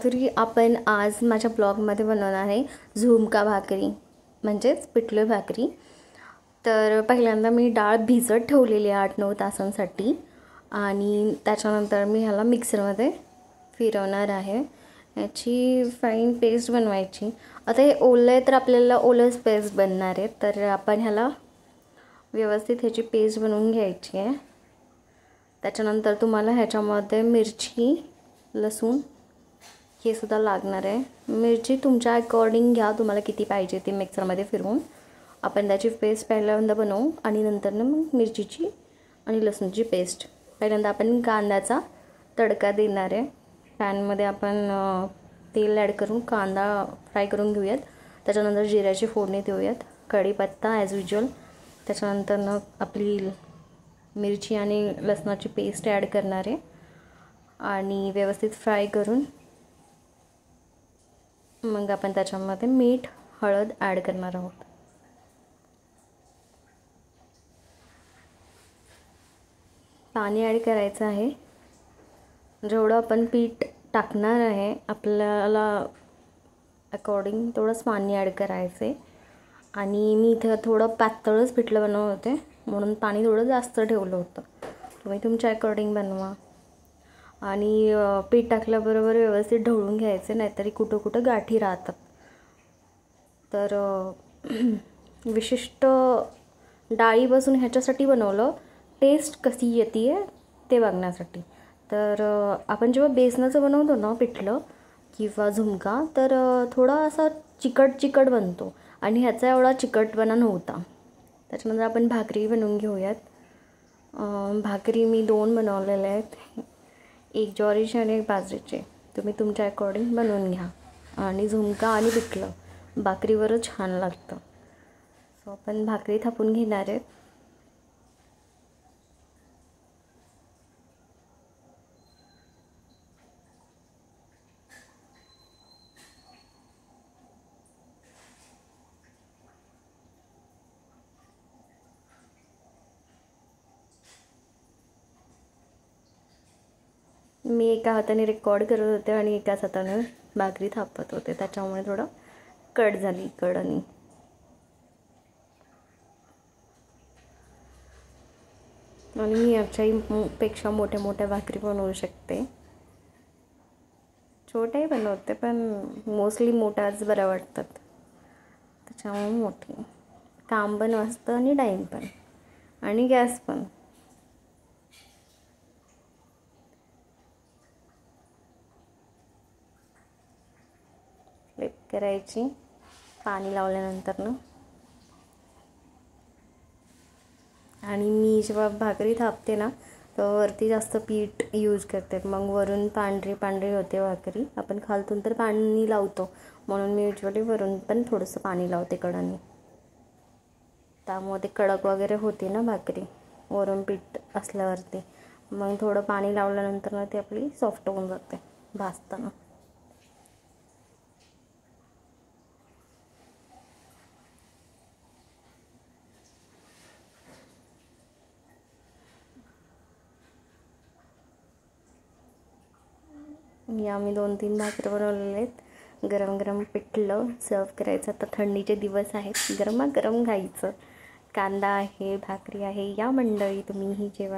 तरी आपण आज माझ्या ब्लॉगमध्ये बनवणार आहे झुणका भाकरी म्हणजेच पिठलं भाकरी। तर पहिल्यांदा मी डाळ भिजत ठेवलेली आहे 8-9 तासांसाठी आणि त्याच्यानंतर मी ह्याला मिक्सरमध्ये फिरवणार आहे। याची फाईन पेस्ट बनवायची। आता हे ओलं आहे तर आपल्याला ओलंच पेस्ट बनणार आहे, तर आपण ह्याला व्यवस्थित ह्याची पेस्ट बनवून घ्यायची आहे। त्याच्यानंतर तुम्हाला ह्याच्यामध्ये मिरची, लसूण हे सुद्धा लागणार आहे। मिरची तुमच्या अकॉर्डिंग घ्या, तुम्हाला किती पाहिजे ते मिक्सरमध्ये फिरवून आपण त्याची पेस्ट पहिल्यांदा बनवू आणि नंतर मग मिरचीची आणि लसूणची पेस्ट। पहिल्यांदा आपण कांद्याचा तडका देणार आहे। पॅनमध्ये आपण तेल ॲड करून कांदा फ्राय करून घेऊयात। त्याच्यानंतर जिऱ्याची फोडणी देऊयात, कढीपत्ता ॲज युजुअल। त्याच्यानंतर आपली मिरची आणि लसणाची पेस्ट ॲड करणार आहे आणि व्यवस्थित फ्राय करून मग आपण त्याच्यामध्ये मीठ, हळद ॲड करणार आहोत। पाणी ॲड करायचं आहे। जेवढं आपण पीठ टाकणार आहे आपल्याला अकॉर्डिंग तेवढंच पाणी ॲड करायचं आहे। आणि मी इथे थोडं पातळच पिठलं बनवत होते म्हणून पाणी थोडं जास्त ठेवलं होतं। तुम्ही तुमच्या अकॉर्डिंग बनवा आणि पीठ टाकल्याबरोबर व्यवस्थित ढवळून घ्यायचे, नाहीतरी कुठं कुठं गाठी राहतात। तर विशिष्ट डाळीपासून ह्याच्यासाठी बनवलं, टेस्ट कशी येते ते बघण्यासाठी। तर आपण जेव्हा बेसनाचं बनवतो ना पिठलं किंवा झुणका, तर थोडा असा चिकट बनतो आणि ह्याचा एवढा चिकटपणा नव्हता। त्याच्यानंतर आपण भाकरी बनवून घेऊयात। भाकरी मी 2 बनवलेल्या आहेत, एक ज्वारीची आणि एक बाजरीची। तुम्ही तुमच्या अकॉर्डिंग बनवून घ्या। आणि झुणका आणि पिठलं भाकरीवरच छान लागतं। सो आपण भाकरी थापून घेणार आहे। मी एका हाताने रेकॉर्ड करत होते आणि एकाच हाताने भाकरी थापत होते, त्याच्यामुळे थोडं कट झाली कडनी। आणि मी याच्याही पेक्षा मोठ्या भाकरी बनवू शकते। छोट्याही बनवते पण मोस्टली मोठ्याच बऱ्या वाटतात, त्याच्यामुळे मोठी। काम पण वाचतं आणि टाईम पण आणि गॅस पण। फ्लिप करायची पाणी लावल्यानंतर ना। आणि मी जेव्हा भाकरी थापते ना तर वरती जास्त पीठ यूज करते, मग वरून पांढरी होते भाकरी। आपण खालतून तर पाणी लावतो म्हणून मी युजली वरून पण थोडंसं पाणी लावते कडाने, त्यामुळे ते कडक वगैरे होते ना भाकरी वरून पीठ असल्यावरती। मग थोडं पाणी लावल्यानंतर ना ती आपली सॉफ्ट होऊन जाते भाजताना। आम्ही 2-3 भाकरी बनवलेले आहेत। गरम पिठलं सर्व करायचं। आता थंडीचे दिवस आहेत, गरमागरम खायचं। कांदा आहे, भाकरी आहे, या मंडळी तुम्हीही जेवा।